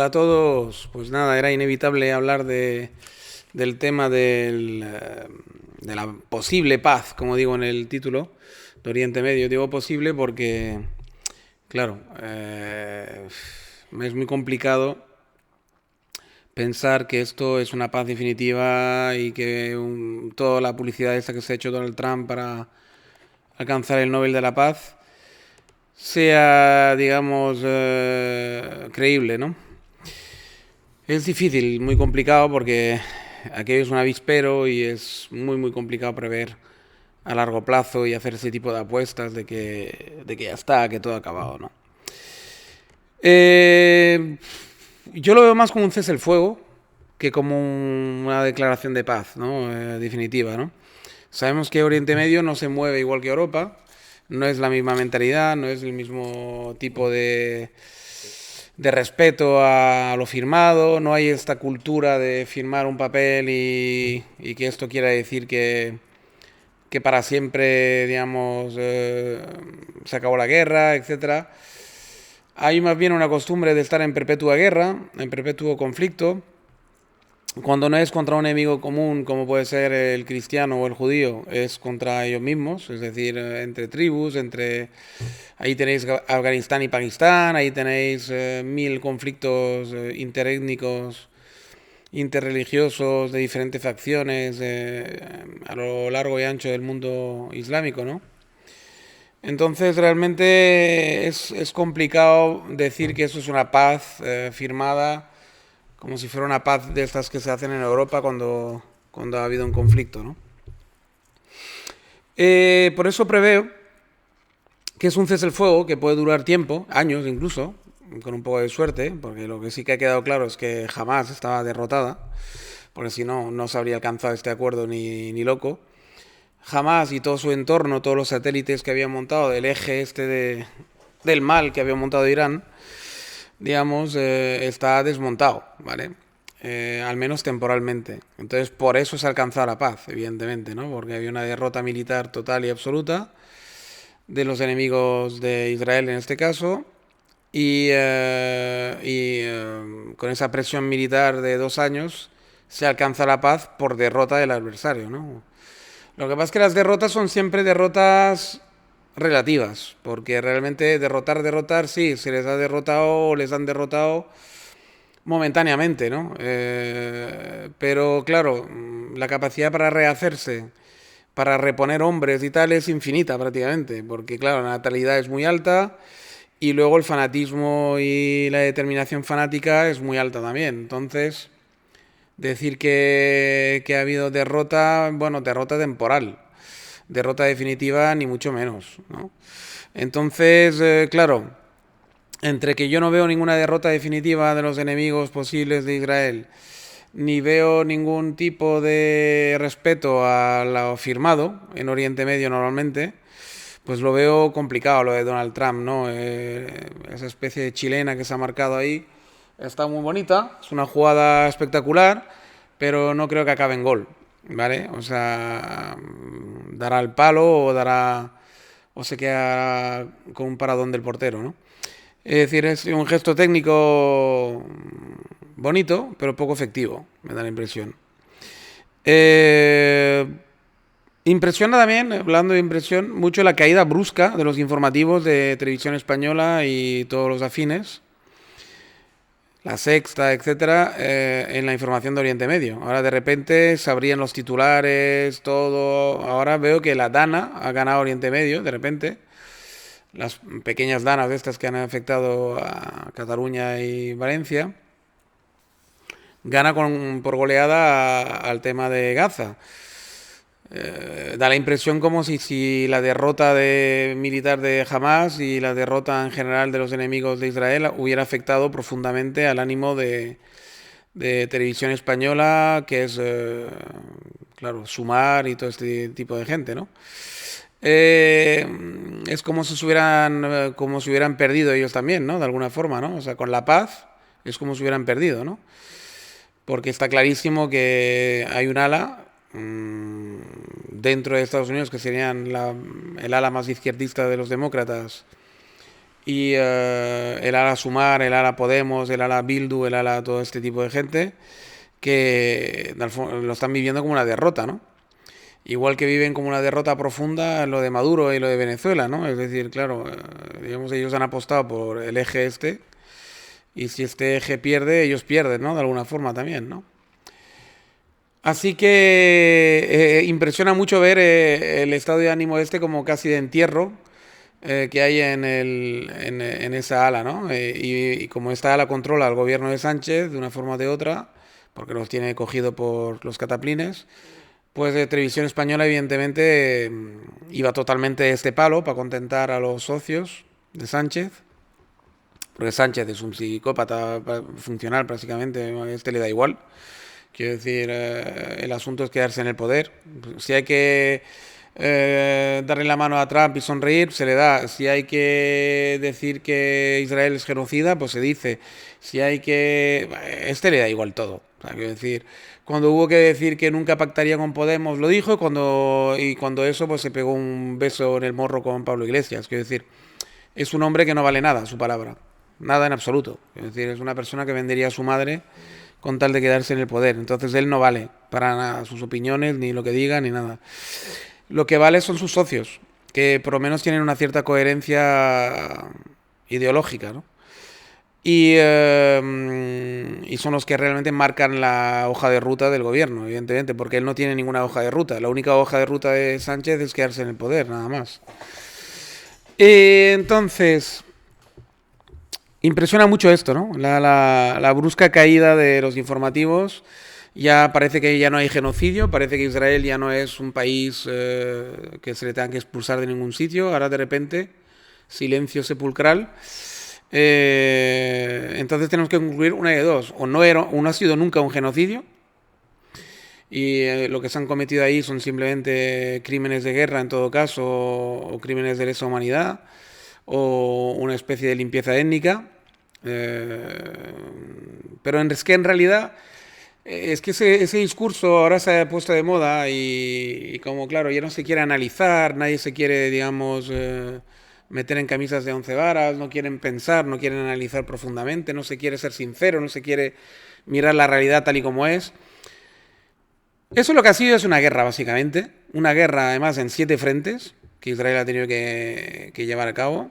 Hola a todos. Pues nada, era inevitable hablar del tema de la posible paz, como digo en el título, de Oriente Medio. Digo posible porque, claro, es muy complicado pensar que esto es una paz definitiva y que toda la publicidad esta que se ha hecho Donald Trump para alcanzar el Nobel de la Paz sea, digamos, creíble, ¿no? Es difícil, muy complicado porque aquello es un avispero y es muy complicado prever a largo plazo y hacer ese tipo de apuestas de que ya está, que todo ha acabado, ¿no? Eh, yo lo veo más como un cese el fuego que como una declaración de paz, ¿no? Definitiva, ¿no? Sabemos que Oriente Medio no se mueve igual que Europa, no es la misma mentalidad, no es el mismo tipo de respeto a lo firmado, no hay esta cultura de firmar un papel y que esto quiera decir que para siempre, digamos, se acabó la guerra, etcétera. Hay más bien una costumbre de estar en perpetua guerra, en perpetuo conflicto, cuando no es contra un enemigo común como puede ser el cristiano o el judío, es contra ellos mismos, es decir, entre tribus, entre... Ahí tenéis Afganistán y Pakistán, ahí tenéis mil conflictos interétnicos, interreligiosos, de diferentes facciones a lo largo y ancho del mundo islámico, ¿no? Entonces realmente es complicado decir que eso es una paz firmada como si fuera una paz de estas que se hacen en Europa cuando ha habido un conflicto, ¿no? Por eso preveo que es un cese el fuego que puede durar tiempo, años incluso, con un poco de suerte, porque lo que sí que ha quedado claro es que jamás estaba derrotada, porque si no, no se habría alcanzado este acuerdo ni loco. Jamás y todo su entorno, todos los satélites que había montado, el eje este del mal que había montado Irán, digamos, está desmontado, ¿vale? Al menos temporalmente. Entonces, por eso se ha alcanzado la paz, evidentemente, ¿no? Porque había una derrota militar total y absoluta de los enemigos de Israel en este caso, con esa presión militar de 2 años se alcanza la paz por derrota del adversario, ¿no? Lo que pasa es que las derrotas son siempre derrotas relativas, porque realmente derrotar, sí, se les ha derrotado o les han derrotado momentáneamente, ¿no? Pero claro, la capacidad para rehacerse, para reponer hombres y tal es infinita prácticamente, porque claro, la natalidad es muy alta y luego el fanatismo y la determinación fanática es muy alta también. Entonces, decir que ha habido derrota, bueno, derrota temporal, derrota definitiva ni mucho menos, ¿no? Entonces, claro, entre que yo no veo ninguna derrota definitiva de los enemigos posibles de Israel, ni veo ningún tipo de respeto a lo firmado en Oriente Medio normalmente, pues lo veo complicado lo de Donald Trump, ¿no? Esa especie de chilena que se ha marcado ahí está muy bonita, es una jugada espectacular, pero no creo que acabe en gol, ¿vale? O sea, dará el palo o se queda con un paradón del portero, ¿no? Es decir, es un gesto técnico bonito, pero poco efectivo, me da la impresión. Eh, Impresiona también, hablando de impresión, mucho la caída brusca de los informativos de Televisión Española y todos los afines, La Sexta, etcétera, en la información de Oriente Medio. Ahora de repente se abrían los titulares, todo. Ahora veo que la Dana ha ganado Oriente Medio, de repente. Las pequeñas danas de estas que han afectado a Cataluña y Valencia, gana por goleada al tema de Gaza. Da la impresión como si la derrota militar de Hamas y la derrota en general de los enemigos de Israel hubiera afectado profundamente al ánimo de Televisión Española, que es, claro, Sumar y todo este tipo de gente, ¿no? Eh, es como si hubieran perdido ellos también, ¿no? De alguna forma, ¿no? O sea, con la paz es como si hubieran perdido, ¿no? Porque está clarísimo que hay un ala dentro de Estados Unidos que serían el ala más izquierdista de los demócratas y el ala Sumar, el ala Podemos, el ala Bildu, el ala todo este tipo de gente que lo están viviendo como una derrota, ¿no? Igual que viven como una derrota profunda lo de Maduro y lo de Venezuela, ¿no? Es decir, claro, digamos, ellos han apostado por el eje este, y si este eje pierde, ellos pierden, ¿no? De alguna forma también, ¿no? Así que impresiona mucho ver el estado de ánimo este como casi de entierro que hay en esa ala, ¿no? Y como esta ala controla al gobierno de Sánchez de una forma o de otra, porque los tiene cogido por los cataplines, pues Televisión Española evidentemente iba totalmente de este palo para contentar a los socios de Sánchez, porque Sánchez es un psicópata funcional prácticamente, a este le da igual. Quiero decir, el asunto es quedarse en el poder. Si hay que darle la mano a Trump y sonreír, se le da. Si hay que decir que Israel es genocida, pues se dice. Si hay que... Este le da igual todo. O sea, quiero decir, cuando hubo que decir que nunca pactaría con Podemos, lo dijo, y cuando eso, pues se pegó un beso en el morro con Pablo Iglesias. Quiero decir, es un hombre que no vale nada, su palabra. Nada en absoluto. Es decir, es una persona que vendería a su madre con tal de quedarse en el poder. Entonces él no vale para nada sus opiniones, ni lo que diga, ni nada. Lo que vale son sus socios, que por lo menos tienen una cierta coherencia ideológica, ¿no? Y son los que realmente marcan la hoja de ruta del gobierno, evidentemente, porque él no tiene ninguna hoja de ruta. La única hoja de ruta de Sánchez es quedarse en el poder, nada más. Entonces, impresiona mucho esto, ¿no? La brusca caída de los informativos. Ya parece que ya no hay genocidio, parece que Israel ya no es un país que se le tenga que expulsar de ningún sitio. Ahora de repente, silencio sepulcral. Entonces tenemos que concluir una de dos. O no ha sido nunca un genocidio, y lo que se han cometido ahí son simplemente crímenes de guerra en todo caso, o crímenes de lesa humanidad, o una especie de limpieza étnica. Pero es que en realidad es que ese discurso ahora se ha puesto de moda, y como claro, ya no se quiere analizar, nadie se quiere, digamos, meter en camisas de 11 varas, no quieren pensar, no quieren analizar profundamente, no se quiere ser sincero, no se quiere mirar la realidad tal y como es. Eso lo que ha sido es una guerra, básicamente. Una guerra, además, en 7 frentes que Israel ha tenido que llevar a cabo.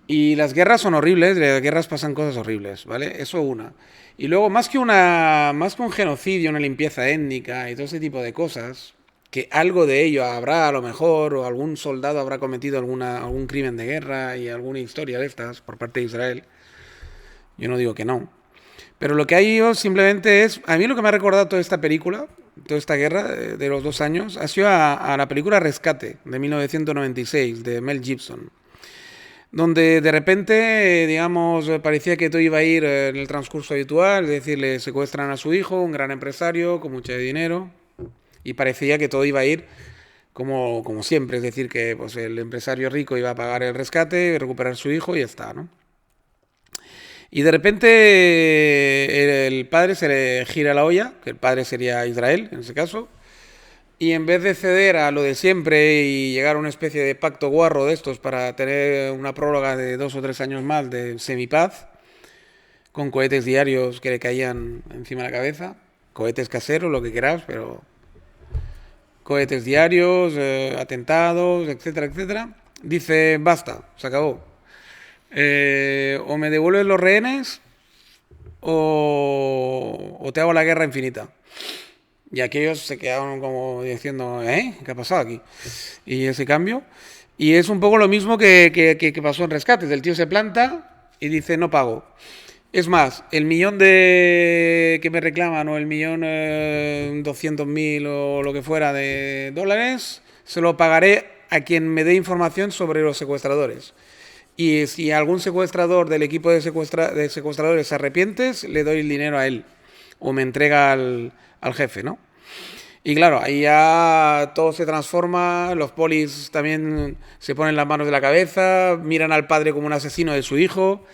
Y las guerras son horribles, de las guerras pasan cosas horribles, ¿vale? Eso una. Y luego, más que un genocidio, una limpieza étnica y todo ese tipo de cosas, que algo de ello habrá a lo mejor, o algún soldado habrá cometido algún crimen de guerra y alguna historia de estas por parte de Israel. Yo no digo que no. Pero lo que hay simplemente es... A mí lo que me ha recordado toda esta película, toda esta guerra de los 2 años, ha sido a la película Rescate, de 1996, de Mel Gibson, donde de repente, digamos, parecía que todo iba a ir en el transcurso habitual, es decir, le secuestran a su hijo, un gran empresario con mucho dinero, y parecía que todo iba a ir como siempre, es decir, que pues, el empresario rico iba a pagar el rescate, recuperar a su hijo y ya está, ¿no? Y de repente el padre se le gira la olla, que el padre sería Israel en ese caso, y en vez de ceder a lo de siempre y llegar a una especie de pacto guarro de estos para tener una prórroga de 2 o 3 años más de semipaz, con cohetes diarios que le caían encima de la cabeza, cohetes caseros, lo que quieras, pero cohetes diarios, atentados, etcétera, etcétera, dice, basta, se acabó. O me devuelves los rehenes o te hago la guerra infinita. Y aquellos se quedaron como diciendo, ¿qué ha pasado aquí? Y ese cambio. Y es un poco lo mismo que pasó en Rescates. El tío se planta y dice, no pago. Es más, el millón que me reclaman, o el millón 200.000 o lo que fuera de dólares, se lo pagaré a quien me dé información sobre los secuestradores. Y si algún secuestrador del equipo de secuestradores se arrepiente, le doy el dinero a él. O me entrega al jefe, ¿no? Y claro, ahí ya todo se transforma, los polis también se ponen las manos de la cabeza, miran al padre como un asesino de su hijo,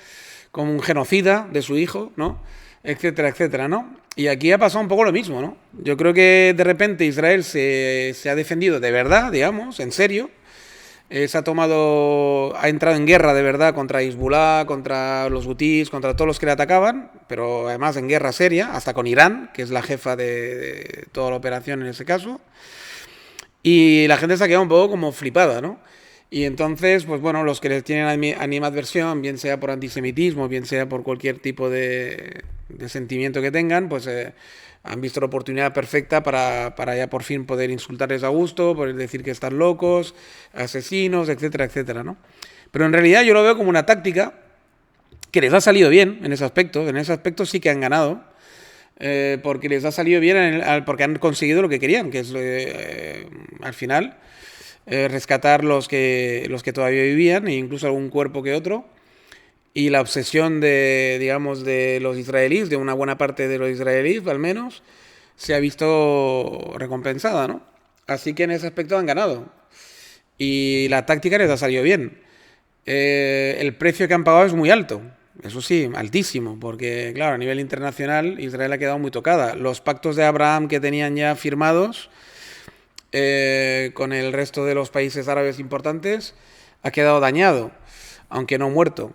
como un genocida de su hijo, ¿no? Etcétera, etcétera, ¿no? Y aquí ha pasado un poco lo mismo, ¿no? Yo creo que de repente Israel se ha defendido de verdad, digamos, en serio, ha entrado en guerra de verdad contra Hezbollah, contra los hutíes, contra todos los que le atacaban, pero además en guerra seria, hasta con Irán, que es la jefa de toda la operación en ese caso. Y la gente se ha quedado un poco como flipada, ¿no? Y entonces, pues bueno, los que les tienen animadversión, bien sea por antisemitismo, bien sea por cualquier tipo de sentimiento que tengan, pues han visto la oportunidad perfecta para ya por fin poder insultarles a gusto, poder decir que están locos, asesinos, etcétera, etcétera, ¿no? Pero en realidad yo lo veo como una táctica que les ha salido bien en ese aspecto sí que han ganado, porque les ha salido bien porque han conseguido lo que querían, que es al final rescatar los que todavía vivían e incluso algún cuerpo que otro. Y la obsesión digamos, de los israelíes, de una buena parte de los israelíes al menos, se ha visto recompensada, ¿no? Así que en ese aspecto han ganado. Y la táctica les ha salido bien. El precio que han pagado es muy alto. Eso sí, altísimo, porque claro, a nivel internacional Israel ha quedado muy tocada. Los pactos de Abraham que tenían ya firmados con el resto de los países árabes importantes ha quedado dañado, aunque no muerto.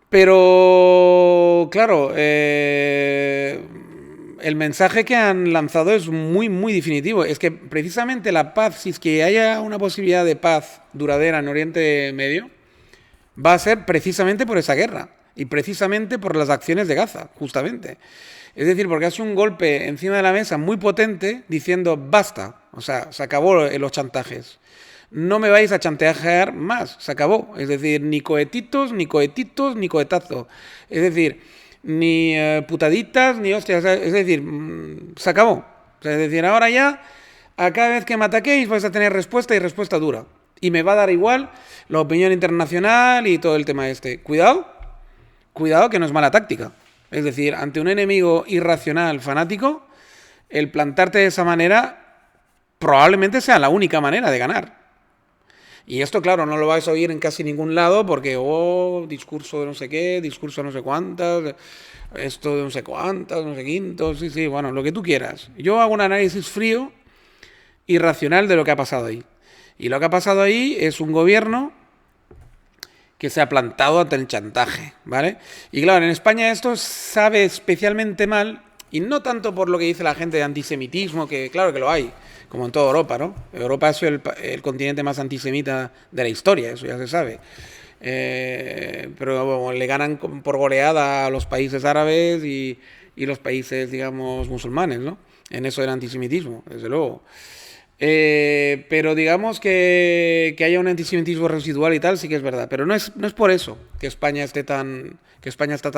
Pero, claro, el mensaje que han lanzado es muy, muy definitivo. Es que precisamente la paz, si es que haya una posibilidad de paz duradera en Oriente Medio, va a ser precisamente por esa guerra y precisamente por las acciones de Gaza, justamente. Es decir, porque hace un golpe encima de la mesa muy potente diciendo basta, o sea, se acabó los chantajes. No me vais a chantajear más, se acabó. Es decir, ni cohetitos, ni cohetitos, ni cohetazos. Es decir, ni putaditas, ni hostias. Es decir, se acabó. O sea, es decir, ahora ya, a cada vez que me ataquéis vais a tener respuesta y respuesta dura. Y me va a dar igual la opinión internacional y todo el tema este. Cuidado, cuidado que no es mala táctica. Es decir, ante un enemigo irracional, fanático, el plantarte de esa manera probablemente sea la única manera de ganar. Y esto, claro, no lo vais a oír en casi ningún lado porque, discurso de no sé qué, discurso de no sé cuántas, esto de no sé cuántas, no sé quintos, sí, bueno, lo que tú quieras. Yo hago un análisis frío y racional de lo que ha pasado ahí. Y lo que ha pasado ahí es un gobierno que se ha plantado ante el chantaje, ¿vale? Y claro, en España esto sabe especialmente mal, y no tanto por lo que dice la gente de antisemitismo, que claro que lo hay, como en toda Europa, ¿no? Europa ha sido el continente más antisemita de la historia, eso ya se sabe. Pero bueno, le ganan por goleada a los países árabes y los países, digamos, musulmanes, ¿no? En eso del antisemitismo, desde luego. Pero digamos que haya un antisemitismo residual y tal, sí que es verdad. Pero no es por eso que España está tan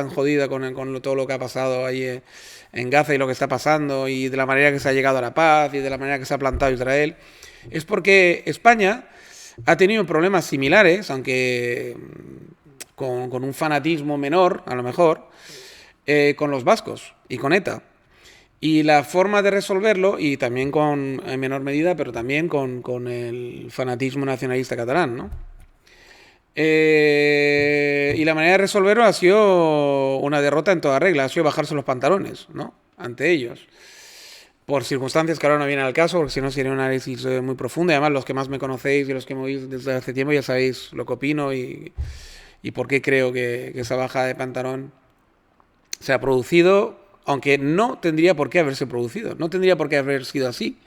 jodida con todo lo que ha pasado ahí en Gaza y lo que está pasando y de la manera que se ha llegado a la paz y de la manera que se ha plantado Israel. Es porque España ha tenido problemas similares, aunque con un fanatismo menor, a lo mejor, con los vascos y con ETA. Y la forma de resolverlo, y también en menor medida, pero también con el fanatismo nacionalista catalán, ¿no? Y la manera de resolverlo ha sido una derrota en toda regla, ha sido bajarse los pantalones, ¿no? Ante ellos. Por circunstancias que ahora no vienen al caso, porque si no sería un análisis muy profundo. Y además, los que más me conocéis y los que me oís desde hace tiempo ya sabéis lo que opino y por qué creo que esa bajada de pantalón se ha producido, aunque no tendría por qué haberse producido, no tendría por qué haber sido así.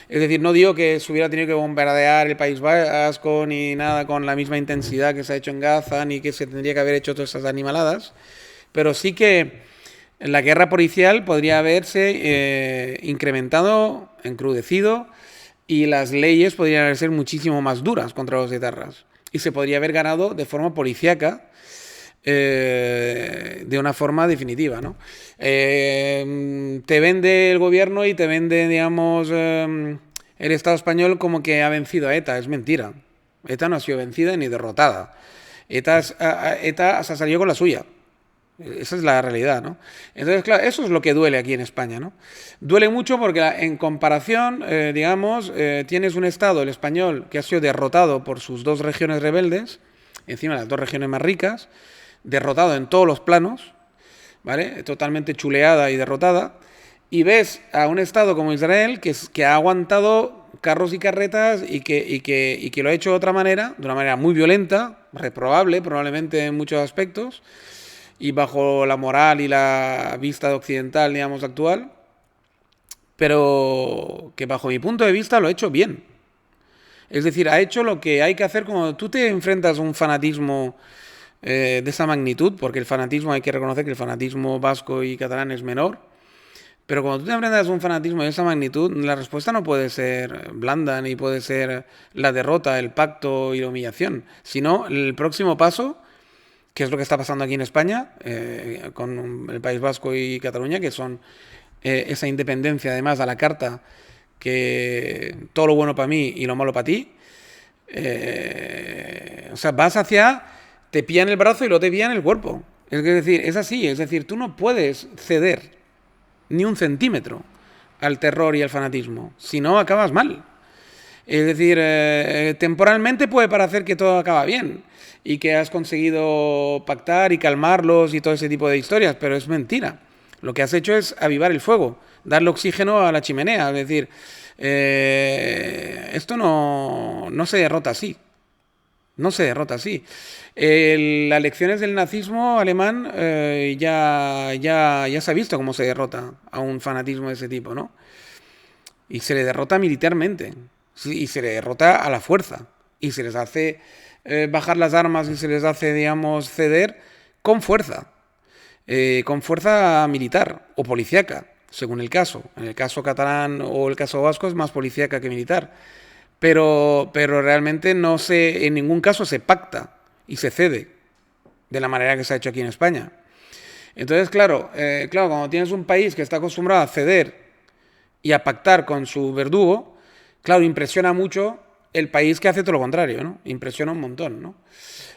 Es decir, no digo que se hubiera tenido que bombardear el País Vasco ni nada con la misma intensidad que se ha hecho en Gaza, ni que se tendría que haber hecho todas esas animaladas, pero sí que la guerra policial podría haberse incrementado, encrudecido, y las leyes podrían haber sido muchísimo más duras contra los etarras. Y se podría haber ganado de forma policíaca, de una forma definitiva, ¿no? Te vende el gobierno y te vende, digamos, el Estado español como que ha vencido a ETA. Es mentira. ETA no ha sido vencida ni derrotada. ETA se ha salido con la suya. Esa es la realidad, ¿no? Entonces, claro, eso es lo que duele aquí en España, ¿no? Duele mucho porque en comparación, digamos, tienes un Estado, el español, que ha sido derrotado por sus dos regiones rebeldes, encima las dos regiones más ricas, derrotado en todos los planos, ¿vale? Totalmente chuleada y derrotada. Y ves a un Estado como Israel que ha aguantado carros y carretas y que lo ha hecho de una manera muy violenta, reprobable probablemente en muchos aspectos, y bajo la moral y la vista occidental, digamos, actual, pero que bajo mi punto de vista lo ha hecho bien. Es decir, ha hecho lo que hay que hacer cuando tú te enfrentas a un fanatismo de esa magnitud, porque el fanatismo, hay que reconocer que el fanatismo vasco y catalán es menor, pero cuando tú te enfrentas a un fanatismo de esa magnitud, la respuesta no puede ser blanda, ni puede ser la derrota, el pacto y la humillación, sino el próximo paso, que es lo que está pasando aquí en España, con el País Vasco y Cataluña, que son esa independencia, además, a la carta, que todo lo bueno para mí y lo malo para ti. O sea, vas hacia, te pillan el brazo y lo te pillan el cuerpo. Es decir, es así, es decir, tú no puedes ceder ni un centímetro al terror y al fanatismo, si no acabas mal. Es decir, temporalmente puede parecer que todo acaba bien y que has conseguido pactar y calmarlos y todo ese tipo de historias, pero es mentira. Lo que has hecho es avivar el fuego, darle oxígeno a la chimenea. Es decir, esto no se derrota así. No se derrota así. Las lecciones del nazismo alemán ya se ha visto cómo se derrota a un fanatismo de ese tipo, ¿no? Y se le derrota militarmente. Sí, y se le derrota a la fuerza. Y se les hace bajar las armas y se les hace, digamos, ceder con fuerza. Con fuerza militar o policíaca, según el caso. En el caso catalán o el caso vasco es más policíaca que militar. Pero realmente en ningún caso se pacta y se cede de la manera que se ha hecho aquí en España. Entonces, claro, cuando tienes un país que está acostumbrado a ceder y a pactar con su verdugo, claro, impresiona mucho el país que hace todo lo contrario, ¿no? Impresiona un montón, ¿no?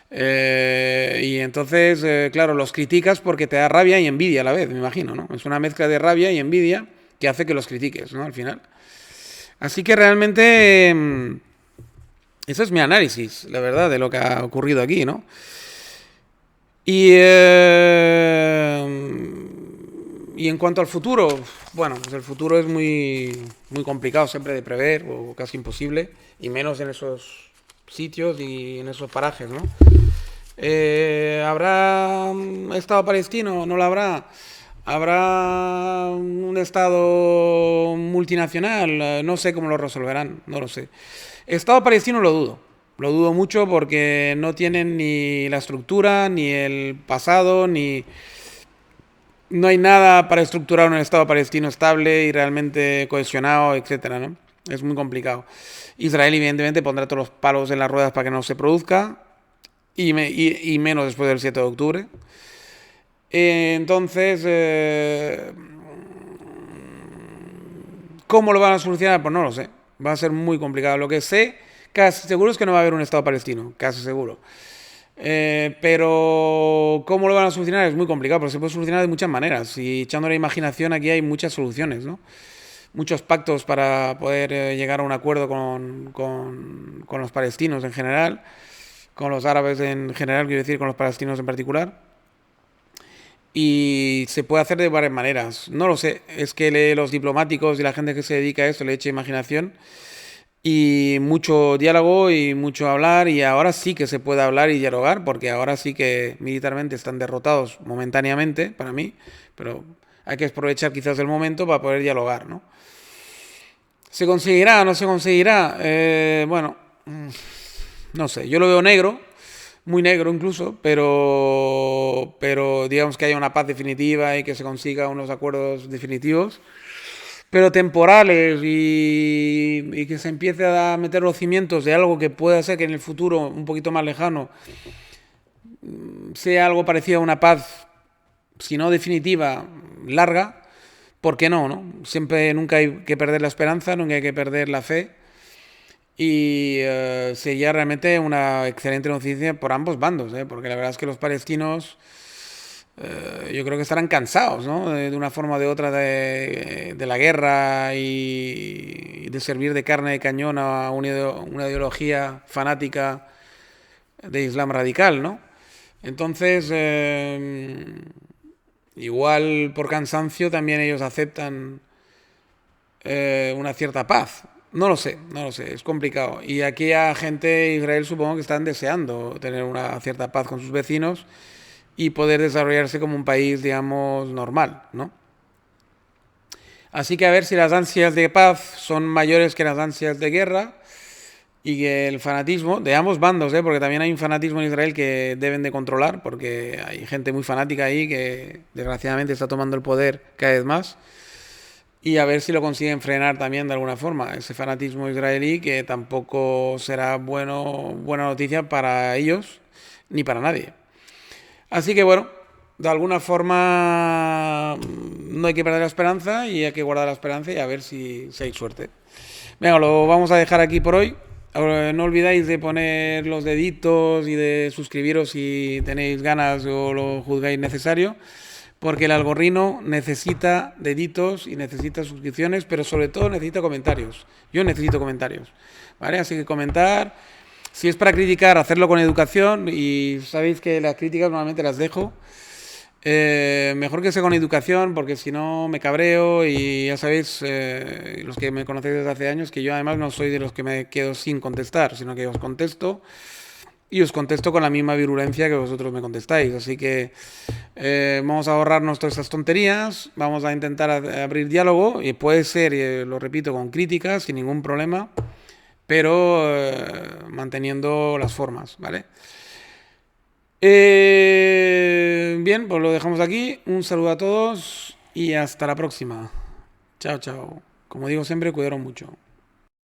Y entonces, claro, los criticas porque te da rabia y envidia a la vez, me imagino, ¿no? Es una mezcla de rabia y envidia que hace que los critiques, ¿no? Al final. Así que realmente ese es mi análisis, la verdad, de lo que ha ocurrido aquí, ¿no? Y en cuanto al futuro, bueno, pues el futuro es muy, muy complicado siempre de prever, o casi imposible, y menos en esos sitios y en esos parajes, ¿no? ¿Habrá Estado palestino? ¿No lo habrá? ¿Habrá un Estado multinacional? No sé cómo lo resolverán, no lo sé. Estado palestino lo dudo mucho porque no tienen ni la estructura, ni el pasado, ni... No hay nada para estructurar un Estado palestino estable y realmente cohesionado, etcétera, ¿no? Es muy complicado. Israel, evidentemente, pondrá todos los palos en las ruedas para que no se produzca, y menos después del 7 de octubre. Entonces, ¿cómo lo van a solucionar? Pues no lo sé. Va a ser muy complicado. Lo que sé, casi seguro es que no va a haber un Estado palestino, casi seguro. Pero ¿cómo lo van a solucionar? Es muy complicado, pero se puede solucionar de muchas maneras. Y echando la imaginación, aquí hay muchas soluciones, ¿no? Muchos pactos para poder llegar a un acuerdo con los palestinos en general, con los árabes en general, quiero decir, con los palestinos en particular. Y se puede hacer de varias maneras. No lo sé, es que los diplomáticos y la gente que se dedica a esto le echa imaginación y mucho diálogo y mucho hablar, y ahora sí que se puede hablar y dialogar, porque ahora sí que militarmente están derrotados momentáneamente, para mí, pero hay que aprovechar quizás el momento para poder dialogar, ¿no? ¿Se conseguirá o no se conseguirá? Bueno, no sé, yo lo veo negro, muy negro incluso, pero digamos que haya una paz definitiva y que se consiga unos acuerdos definitivos, pero temporales, y que se empiece a meter los cimientos de algo que pueda ser que en el futuro, un poquito más lejano, sea algo parecido a una paz, si no definitiva, larga. ¿Por qué no, no? Siempre, nunca hay que perder la esperanza, nunca hay que perder la fe. Y sería realmente una excelente noticia por ambos bandos, ¿eh? Porque la verdad es que los palestinos yo creo que estarán cansados, ¿no? De una forma o de otra de la guerra y de servir de carne de cañón a una ideología fanática de Islam radical, ¿no? Entonces, igual por cansancio también ellos aceptan una cierta paz. No lo sé, no lo sé, es complicado. Y aquí a gente de Israel supongo que están deseando tener una cierta paz con sus vecinos y poder desarrollarse como un país, digamos, normal, ¿no? Así que a ver si las ansias de paz son mayores que las ansias de guerra y que el fanatismo de ambos bandos, ¿eh? Porque también hay un fanatismo en Israel que deben de controlar, porque hay gente muy fanática ahí que desgraciadamente está tomando el poder cada vez más. Y a ver si lo consiguen frenar también de alguna forma, ese fanatismo israelí que tampoco será buena noticia para ellos ni para nadie. Así que bueno, de alguna forma no hay que perder la esperanza y hay que guardar la esperanza y a ver si hay suerte. Venga, lo vamos a dejar aquí por hoy. Ahora, no olvidáis de poner los deditos y de suscribiros si tenéis ganas o lo juzgáis necesario, porque el algorrino necesita deditos y necesita suscripciones, pero sobre todo necesita comentarios. Yo necesito comentarios, ¿vale? Así que comentar. Si es para criticar, hacerlo con educación y sabéis que las críticas normalmente las dejo. Mejor que sea con educación porque si no me cabreo y ya sabéis, los que me conocéis desde hace años, que yo además no soy de los que me quedo sin contestar, sino que os contesto y os contesto con la misma virulencia que vosotros me contestáis. Así que vamos a ahorrarnos todas esas tonterías, vamos a intentar abrir diálogo y puede ser, lo repito, con críticas sin ningún problema, pero manteniendo las formas, ¿vale? Bien, pues lo dejamos aquí. Un saludo a todos y hasta la próxima. Chao, chao. Como digo siempre, cuidaros mucho.